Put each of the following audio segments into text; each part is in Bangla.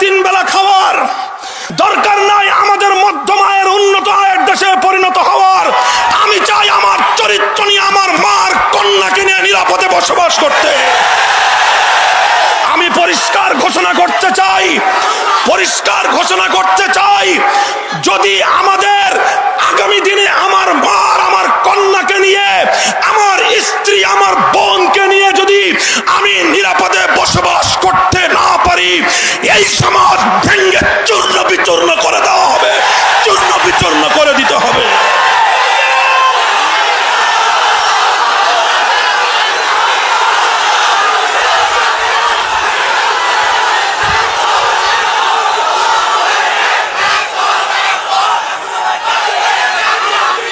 তিন বেলা খাওয়ার, দরকার নাই আমাদের মধ্যম আয়ের উন্নত আয়ের দেশে পরিণত হওয়ার। আমি চাই আমার চরিত্র নিয়ে আমার মার কন্যাকে নিয়ে নিরাপদে বসবাস করতে। আমি পরিষ্কার ঘোষণা করতে চাই, পরিষ্কার ঘোষণা করতে চাই, যদি আমাদের আগামী দিনে আমার মার আমার কন্যাকে নিয়ে, আমার স্ত্রী আমার বোনকে নিয়ে যদি আমি নিরাপদে বসবাস করতে না পারি, এই সমাজ ভেঙে চূর্ণ বিচূর্ণ করে দেওয়া হবে, চূর্ণ বিচূর্ণ করে দিতে হবে।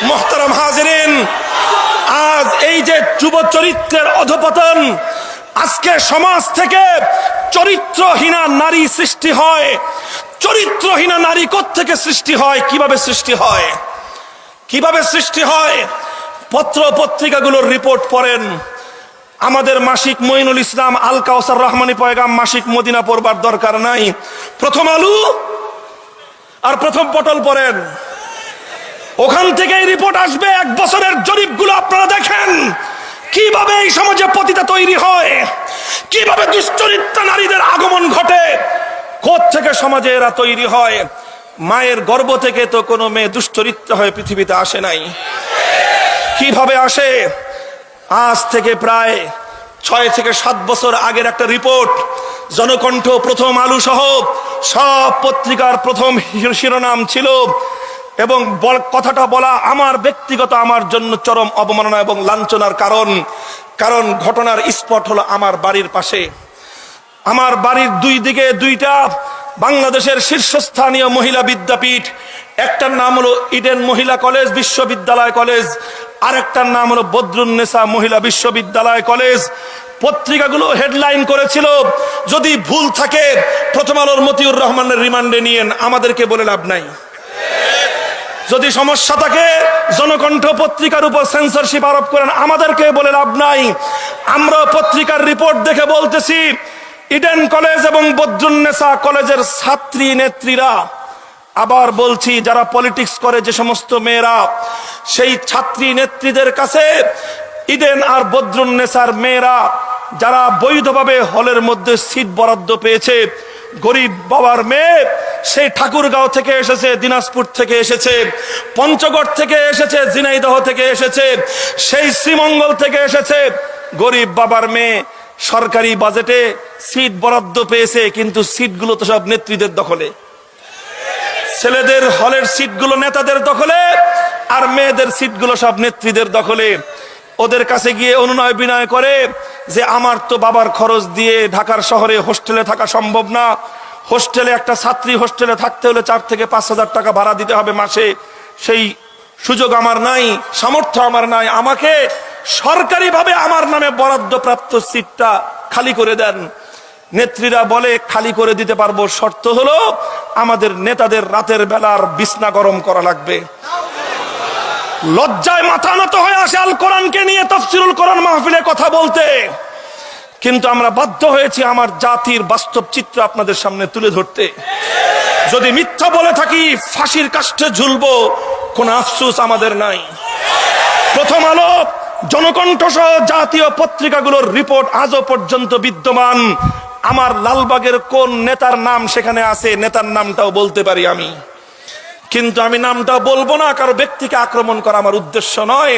মোহতারাম হাজিরিন, আজ এই যে যুব চরিত্রের অধপতন, আজকে সমাজ থেকে চরিত্রহীনা নারী সৃষ্টি হয়। চরিত্রহীনা নারী কোত্থেকে সৃষ্টি হয়, কিভাবে সৃষ্টি হয়, কিভাবে সৃষ্টি হয়? পত্র পত্রিকাগুলোর রিপোর্ট পড়েন। আমাদের মাসিক মঈনুল ইসলাম, আল কাউসার রহমানী পয়গাম মাসিক মদিনা পড়বার দরকার নাই, প্রথম আলু আর প্রথম পটল পড়েন, ওখান থেকে রিপোর্ট আসবে। এক বছরের জরিপগুলো আপনারা দেখেন, কিভাবে এই সমাজে পতিতা তৈরি হয়, কিভাবে দুশ্চরিত্র নারীদের আগমন ঘটে, কোত্থেকে সমাজে এরা তৈরি হয়। মায়ের গর্ভ থেকে তো কোনো মেয়ে দুশ্চরিত্র হয়ে পৃথিবীতে আসে নাই। কিভাবে আসে? আজ থেকে প্রায় 6 থেকে 7 বছর আগের একটা রিপোর্ট, জনকণ্ঠ, প্রথম আলু সহ সব পত্রিকার প্রথম শিরোনাম ছিল। এবং কথাটা বলা আমার ব্যক্তিগত, আমার জন্য চরম অবমাননা এবং লাঞ্ছনার কারণ ঘটনার স্পট হলো আমার বাড়ির পাশে। আমার বাড়ির দুই দিকে দুইটা বাংলাদেশের শীর্ষস্থানীয় মহিলা বিদ্যাপীঠ, একটার নাম হলো ইডেন মহিলা কলেজ বিশ্ববিদ্যালয় কলেজ, আরেকটার নাম হলো বদরুন্নেসা মহিলা বিশ্ববিদ্যালয় কলেজ। পত্রিকাগুলো হেডলাইন করেছিল, যদি ভুল থাকে প্রথম আলোর মতিউর রহমানের রিমান্ডে নিয়েন, আমাদেরকে বলে লাভ নাই। যদি সমস্যা থাকে জনকণ্ঠ পত্রিকার উপর সেন্সরশিপ আরোপ করেন, আমাদেরকে বলে লাভ নাই। আমরা পত্রিকার রিপোর্ট দেখে বলতেছি, ইডেন কলেজ এবং বদরুন্নেসা কলেজের ছাত্রী নেত্রীরা, আবার বলছি যারা পলিটিক্স করে যে সমস্ত মেয়েরা, সেই ছাত্রী নেত্রীদের কাছে ইডেন আর বদরুন্নেসার মেয়েরা যারা বৈধভাবে হলের মধ্যে সিট বরাদ্দ পেয়েছে, গরিব বাবার মেয়ে, সেই ঠাকুরগাঁও থেকে এসেছে, দিনাজপুর থেকে এসেছে, পঞ্চগড় থেকে এসেছে, ঝিনাইদহ থেকে এসেছে, সেই শ্রীমঙ্গল থেকে এসেছে, গরিব বাবার মেয়ে সরকারি বাজেটে সিট বরাদ্দ পেয়েছে, কিন্তু সিটগুলো তো সব নেত্রীদের দখলে। ছেলেদের হলের সিটগুলো নেতাদের দখলে, আর মেয়েদের সিটগুলো সব নেত্রীদের দখলে। ওদের কাছে গিয়ে অনুনয় বিনয় করে যে আমার তো বাবার খরচ দিয়ে ঢাকার শহরে হোস্টেলে থাকা সম্ভব না, হোস্টেলে একটা ছাত্রী হোস্টেলে থাকতে হলে 4 থেকে 5 হাজার টাকা ভাড়া দিতে হবে মাসে, সেই সুযোগ আমার নাই, সামর্থ্য আমার নাই, আমাকে সরকারিভাবে আমার নামে বরাদ্দপ্রাপ্ত সিটটা খালি করে দেন। নেত্রীরা বলে খালি করে দিতে পারবো, শর্ত হলো আমাদের নেতাদের রাতের বেলার বিছনা গরম করা লাগবে। লজ্জায় মাথা নত হয়ে আসে আল কোরআনকে নিয়ে তাফসীরুল কোরআন মাহফিলে কথা বলতে, কিন্তু আমরা বাধ্য হয়েছি আমার জাতির বাস্তব চিত্র আপনাদের সামনে তুলে ধরতে। যদি মিথ্যা বলে থাকি ফাঁসির কাষ্ঠে ঝুলবো, কোন আফসোস আমাদের নাই। প্রথম আলো, জনকণ্ঠ সহ জাতীয় পত্রিকাগুলোর রিপোর্ট আজও পর্যন্ত বিদ্যমান। আমার লালবাগের কোন নেতার নাম সেখানে আছে, নেতার নামটাও বলতে পারি আমি, কিন্তু আমি নামটা বলবো না, কারো ব্যক্তিকে আক্রমণ করা আমার উদ্দেশ্য নয়।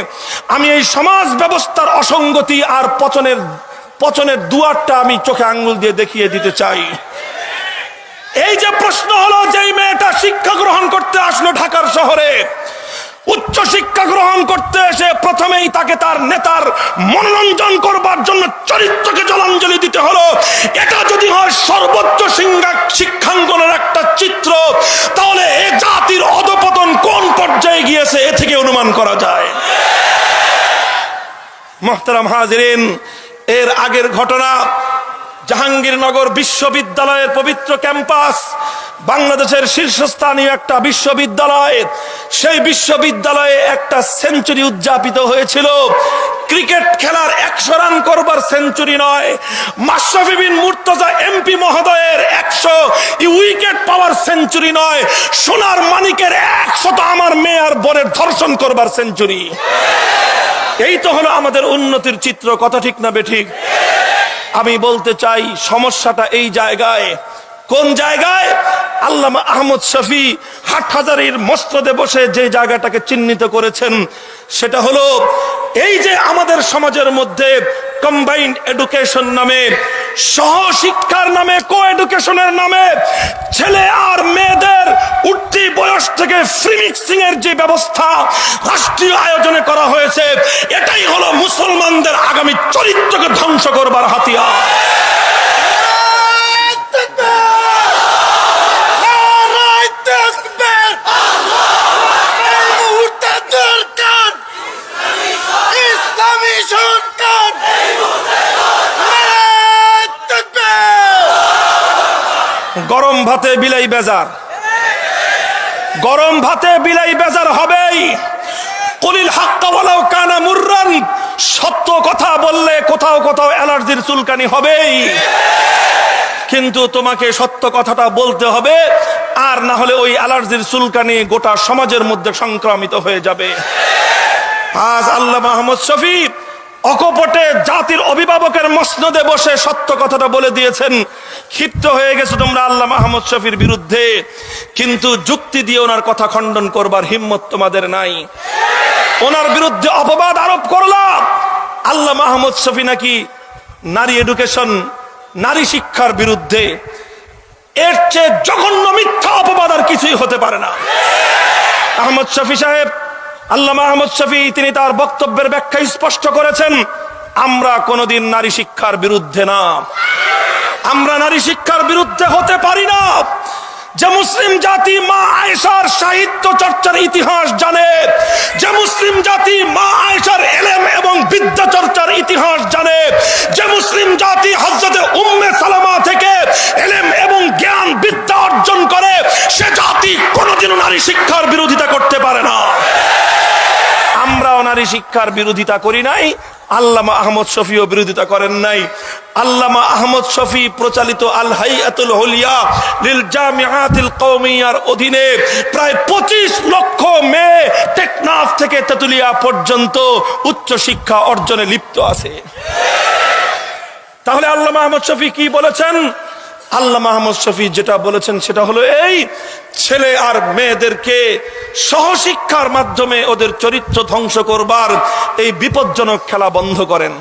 আমি এই সমাজ ব্যবস্থার অসঙ্গতি আর পচনের দুয়ারটা আমি চোখে আঙ্গুল দিয়ে দেখিয়ে দিতে চাই। এই যে প্রশ্ন হলো, যেই মেয়েটা শিক্ষা গ্রহণ করতে আসলো ঢাকার শহরে, উচ্চ শিক্ষা গ্রহণ করতে এসে প্রথমেই তাকে তার নেতার মনোরঞ্জন করবার জন্য চরিত্রকে জলাঞ্জলি দিতে হলো, এটা যদি হয় সর্বোচ্চ শিক্ষাঙ্গনের একটা চিত্র, তাহলে এ জাতির অধপতন কোন পর্যায়ে গিয়েছে এ থেকে অনুমান করা যায়। মুহতারাম হাজিরিন, এর আগের ঘটনা, জাহাঙ্গীরনগর বিশ্ববিদ্যালয়ের পবিত্র ক্যাম্পাস, বাংলাদেশের শীর্ষস্থানীয় একটা বিশ্ববিদ্যালয়, সেই বিশ্ববিদ্যালয়ে একটা সেঞ্চুরি উদযাপিত হয়েছিল। ক্রিকেট খেলার 100 রান করবার সেঞ্চুরি নয়, মাশরাফি বিন মুর্তজা এমপি মহোদয়ের 100 বুলেট পাওয়ার সেঞ্চুরি নয়, সোনার মানিকের 100 আমার মেয়ে আর বোনের ধর্ষণ করবার সেঞ্চুরি। এই তো হলো আমাদের উন্নতির চিত্র, কথা ঠিক না বেঠিক? আমি বলতে চাই সমস্যাটা এই জায়গায়। কোন জায়গায়? আল্লামা আহমদ শফী হাটহাজারীর মসনদে বসে যে জায়গাটাকে চিহ্নিত করেছেন সেটা হলো এই যে আমাদের সমাজের মধ্যে কম্বাইন্ড এডুকেশন নামে, সহশিক্ষার নামে, কো এডুকেশনের নামে ছেলে আর মেয়েদের উঠতি বয়স থেকে ফ্রি মিক্সিং এর যে ব্যবস্থা রাষ্ট্রীয় আয়োজনে করা হয়েছে, এটাই হলো মুসলমানদের আগামী চরিত্রকে ধ্বংস করবার হাতিয়ার। গরম ভাতে বিলাই বেজার, গরম ভাতে বিলাই বেজার হবেই। কুলিল হাক্কা ওয়ালাউ কানা মুররান, সত্য কথা বললে কোথাও কোথাও অ্যালার্জির চুলকানি হবেই, কিন্তু তোমাকে সত্য কথাটা বলতে হবে, আর না হলে ওই অ্যালার্জির চুলকানি গোটা সমাজের মধ্যে সংক্রামিত হয়ে যাবে। আজ আল্লামা আহমদ শফী অকপটে জাতির অভিভাবকের মসনদে বসে সত্য কথাটা বলে দিয়েছেন। ক্ষিপ্ত হয়ে গেছে তোমরা আল্লামা আহমদ শফীর বিরুদ্ধে, কিন্তু যুক্তি দিয়ে ওনার কথা খণ্ডন করবার হিম্মত তোমাদের নাই। ওনার বিরুদ্ধে অপবাদ আরোপ করলাম, আল্লামা আহমদ শফী নাকি নারী এডুকেশন, নারী শিক্ষার বিরুদ্ধে। এর চেয়ে জঘন্য মিথ্যা অপবাদ আর কিছুই হতে পারে না। আহমদ শফী সাহেব, আল্লামা আহমদ শফী, তিনি তার বক্তব্যের ব্যাখ্যা স্পষ্ট করেছেন, আমরা কোনোদিন নারী শিক্ষার বিরুদ্ধে না, আমরা নারী শিক্ষার বিরুদ্ধে হতে পারি না। যে মুসলিম জাতি মা আয়েশার সাহিত্য চর্চার ইতিহাস জানে, যে মুসলিম জাতি মা আয়েশার ইলম এবং বিদ্যা চর্চার ইতিহাস জানে, যে মুসলিম জাতি হযরতে উম্মে সালামা থেকে ইলম এবং জ্ঞান বিদ্যা অর্জন করে, সে জাতি কোনোদিনও নারী শিক্ষার বিরোধিতা করতে পারে না। আমরাও নারী শিক্ষার বিরোধিতা করি নাই, আল্লামা আহমদ শফীও বিরোধিতা করেন নাই। আল্লামা আহমদ শফী প্রচালিত আল হাইয়াতুল উলিয়া লিল জামিআতিল কওমিয়ার অধীনে প্রায় 25 লক্ষ মেয়ে টেকনাফ থেকে তেতুলিয়া পর্যন্ত উচ্চ শিক্ষা অর্জনে লিপ্ত আছে। তাহলে আল্লামা আহমদ শফী কি বলেছেন? আল্লামা আহমদ শফী যেটা বলেছেন সেটা হলো এই, ছেলে আর মেয়েদেরকে সহশিক্ষার মাধ্যমে ওদের চরিত্র ধ্বংস করবার এই বিপজ্জনক খেলা বন্ধ করেন।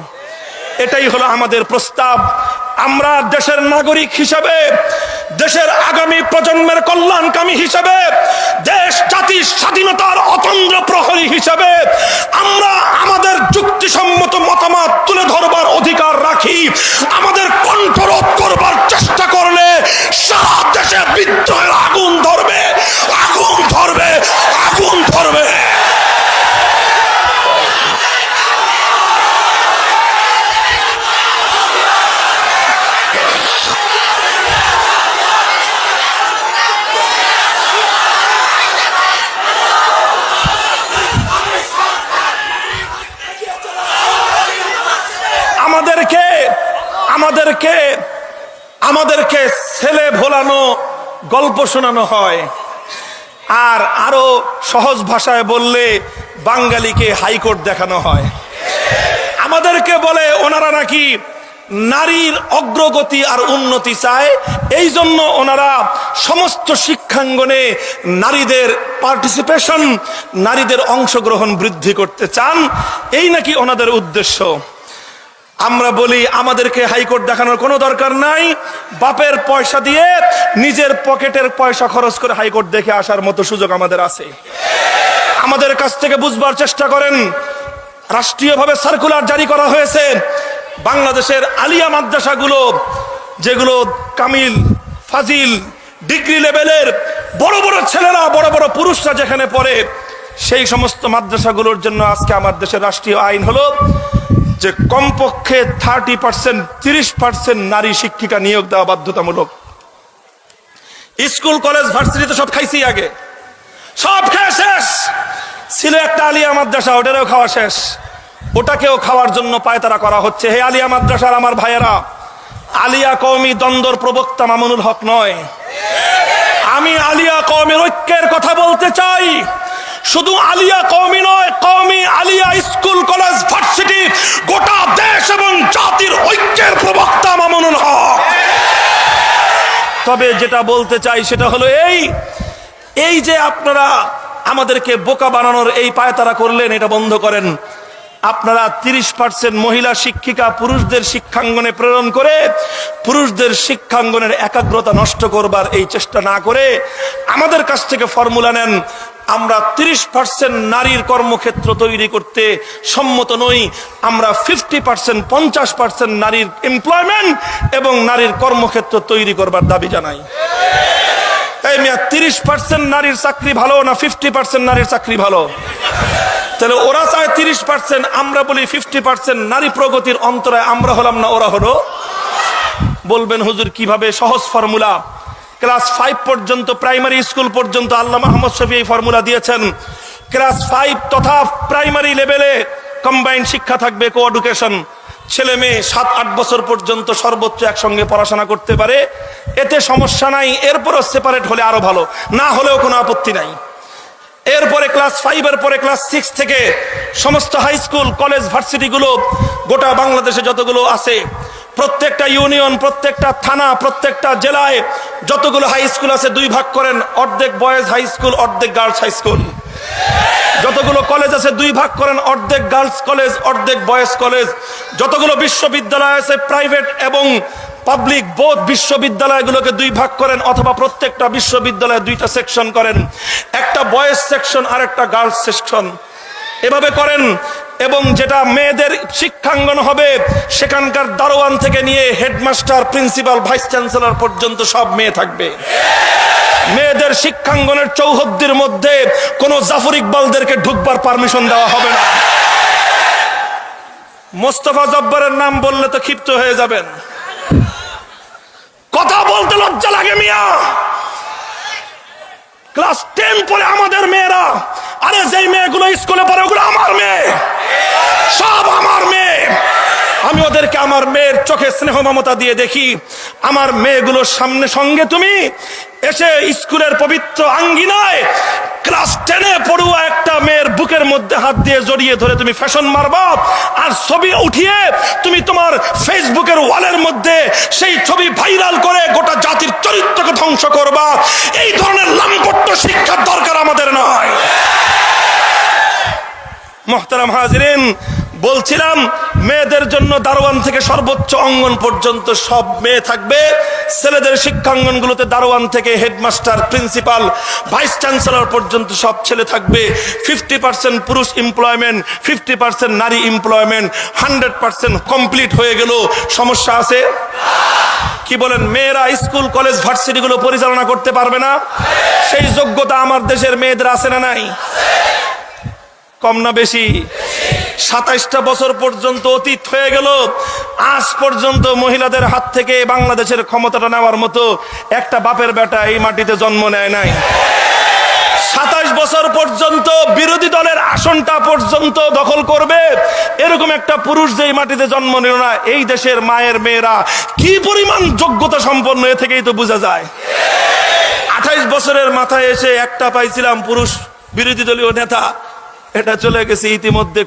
এটাই হলো আমাদের প্রস্তাব। আমরা দেশের নাগরিক হিসেবে, দেশের আগামী প্রজন্মের কল্যাণকামী হিসেবে, দেশ জাতির স্বাধীনতার অতন্দ্র প্রহরী হিসেবে আমরা আমাদের যুক্তিসম্মত মতামত তুলে ধরবার অধিকার রাখি। আমাদের কণ্ঠরোধ করবার চেষ্টা করলে সারা দেশে বিদ্রোহের আগুন ধরবে, আগুন ধরবে, আগুন ধরবে। আমাদেরকে ছেলে ভোলানো গল্প শোনানো হয়, আর আরো সহজ ভাষায় বললে বাঙালিকে হাইকোর্ট দেখানো হয়। আমাদেরকে বলে ওনারা নাকি নারীর অগ্রগতি আর উন্নতি চায়, এই জন্য ওনারা সমস্ত শিক্ষাঙ্গনে নারীদের পার্টিসিপেশন, নারীদের অংশগ্রহণ বৃদ্ধি করতে চান, এই নাকি ওনাদের উদ্দেশ্য। আমরা বলি আমাদেরকে হাইকোর্ট দেখানোর কোনো দরকার নাই, বাপের পয়সা দিয়ে নিজের পকেটের পয়সা খরচ করে হাইকোর্ট দেখে আসার মতো সুযোগ আমাদের আছে। আমাদের কাছ থেকে বুঝবার চেষ্টা করেন। রাষ্ট্রীয়ভাবে সার্কুলার জারি করা হয়েছে, বাংলাদেশের আলিয়া মাদ্রাসাগুলো, যেগুলো কামিল, ফাজিল, ডিগ্রি লেভেলের বড় বড় ছেলেরা, বড় বড় পুরুষরা যেখানে পড়ে, সেই সমস্ত মাদ্রাসাগুলোর জন্য আজকে আমার দেশের রাষ্ট্রীয় আইন হলো যে কমপক্ষে 30%, 30% নারী শিক্ষিকা নিয়োগ দেওয়া বাধ্যতামূলক। স্কুল কলেজ ভার্সিটিতে সব খাইছি, আগে সব খেয়ে শেষ। ছিল একটা আলিয়া মাদ্রাসা, ওটারও খাওয়া শেষ, ওটাকেও খাওয়ার জন্য পায়তারা করা হচ্ছে। হে আলিয়া মাদ্রাসার আমার ভাইয়েরা, আলিয়া কওমি দ্বন্দ্বর প্রবক্তা মামুনুল হক নয়, আমি আলিয়া কওমের ঐক্যের কথা বলতে চাই। শুধু আলিয়া কওমি নয়, কওমি আলিয়া স্কুল কলেজ ভার্সিটি গোটা দেশ এবং জাতির ঐক্যের প্রবক্তা মামুনুল হক। তবে যেটা বলতে চাই সেটা হলো এই যে আপনারা আমাদেরকে বোকা বানানোর এই পায়তারা করলেন, এটা বন্ধ করেন। আপনারা 30% মহিলা শিক্ষিকা পুরুষদের শিক্ষাঙ্গনে প্রেরণ করে পুরুষদের শিক্ষাঙ্গনের একাগ্রতা নষ্ট করবার এই চেষ্টা না করে আমাদের কাছ থেকে ফর্মুলা নেন। আমরা 30% নারীর কর্মক্ষেত্র তৈরি করতে সম্মত নই। আমরা 50% 50% নারীর এমপ্লয়মেন্ট এবং নারীর কর্মক্ষেত্র তৈরি করবার দাবি জানাই। এই মিয়া, 30% নারীর চাকরি ভালো না 50% নারীর চাকরি ভালো? তাহলে ওরা চায় 30%, আমরা বলি 50%। নারী প্রগতির অন্তরায় আমরা হলাম না, ওরা হলো। বলবেন হুজুর কিভাবে? সহজ ফর্মুলা। ক্লাস 5 পর্যন্ত প্রাইমারি স্কুল পর্যন্ত আল্লামা আহমদ শফী এই ফর্মুলা দিয়েছেন। ক্লাস 5 তথা প্রাইমারি লেভেলে কম্বাইন্ড শিক্ষা থাকবে, কো এডুকেশন। ছেলে মেয়ে 7-8 বছর পর্যন্ত সর্বোচ্চ একসঙ্গে পড়াশোনা করতে পারে, এতে সমস্যা নাই। এরপরও সেপারেট হলে আরো ভালো, না হলেও কোনো আপত্তি নাই। এরপরে ক্লাস 5 এর পরে ক্লাস 6 থেকে সমস্ত হাই স্কুল কলেজ ভার্সিটি গুলো গোটা বাংলাদেশে যতগুলো আছে, প্রত্যেকটা ইউনিয়ন, প্রত্যেকটা থানা, প্রত্যেকটা জেলায় যতগুলো হাই স্কুল আছে 2 ভাগ করেন, অর্ধেক বয়েজ হাই স্কুল, অর্ধেক গার্লস হাই স্কুল। যতগুলো কলেজ আছে 2 ভাগ করেন, অর্ধেক গার্লস কলেজ, অর্ধেক বয়েজ কলেজ। যতগুলো বিশ্ববিদ্যালয় আছে প্রাইভেট এবং পাবলিক বোধ বিশ্ববিদ্যালয়গুলোকে 2 ভাগ করেন, অথবা প্রত্যেকটা বিশ্ববিদ্যালয়ে 2টা সেকশন করেন, একটা বয়েজ সেকশন আর একটা গার্লস সেকশন। এভাবে করেন। এবং যেটা মেয়েদের শিক্ষাঙ্গন হবে সেখানকার দারোয়ান থেকে নিয়ে হেডমাস্টার, প্রিন্সিপাল, ভাইস চ্যান্সেলর পর্যন্ত সব মেয়ে থাকবে। মেয়েদের শিক্ষাঙ্গনের চৌহদ্দির মধ্যে কোন জাফর ইকবালদেরকে ঢুকবার পারমিশন দেওয়া হবে না। মোস্তফা জব্বারের নাম বললে তো ক্ষিপ্ত হয়ে যাবেন। কথা বলতে লজ্জা লাগে মিয়া। ক্লাস 10 পরে আমাদের মেয়েরা, আরে যেই মেয়েগুলো স্কুলে পড়ে ওগুলো আমার মেয়ে, সব আমার মেয়ে। আমি ওদেরকে আমার মেয়ের চোখে স্নেহ মমতা দিয়ে দেখি। আমার মেয়েগুলোর সামনে সঙ্গে তুমি এসে স্কুলের পবিত্র আঙ্গিনায় ক্লাস 10-এ পড়ুয়া একটা মেয়ের বুকের মধ্যে হাত দিয়ে জড়িয়ে ধরে তুমি ফ্যাশন মারবা, আর ছবি উঠিয়ে তুমি তোমার ফেসবুকের ওয়ালের মধ্যে সেই ছবি ভাইরাল করে গোটা জাতির চরিত্রকে ধ্বংস করবা। এই ধরনের লাম্পট্য শিক্ষার দরকার আমাদের নয়। মুহতারাম হাজিরিন, বলছিলাম মেয়েদের জন্য দারোয়ান থেকে সর্বোচ্চ অঙ্গন পর্যন্ত সব মেয়ে থাকবে। ছেলেদের শিক্ষাঙ্গনগুলোতে দারোয়ান থেকে হেডমাস্টার, প্রিন্সিপাল, ভাইস চ্যান্সেলর পর্যন্ত সব ছেলে থাকবে। 50% পুরুষ এমপ্লয়মেন্ট, 50% নারী এমপ্লয়মেন্ট, 100% কমপ্লিট হয়ে গেল। সমস্যা আছে? কি বলেন? মেয়েরা স্কুল কলেজ ভার্সিটি গুলো পরিচালনা করতে পারবে না? সেই যোগ্যতা আমার দেশের মেয়েদের আছে না নাই? কম না বেশি? 27টা বছর পর্যন্ত অতীত হয়ে গেল, আজ পর্যন্ত মহিলাদের হাত থেকে বাংলাদেশের ক্ষমতাটা নেওয়ার মতো একটা বাপের বেটা এই মাটিতে জন্ম নেয় নাই। 27 বছর পর্যন্ত বিরোধী দলের আসনটা পর্যন্ত দখল করবে এরকম একটা পুরুষ যেই মাটিতে জন্ম নিল না। এই দেশের মায়ের মেয়েরা কি পরিমাণ যোগ্যতা সম্পন্ন, এ থেকেই তো বোঝা যায়। 28 বছরের মাথায় এসে একটা পাইছিলাম পুরুষ বিরোধী দলীয় নেতা, এটা চলে গেছে ইতিমধ্যে।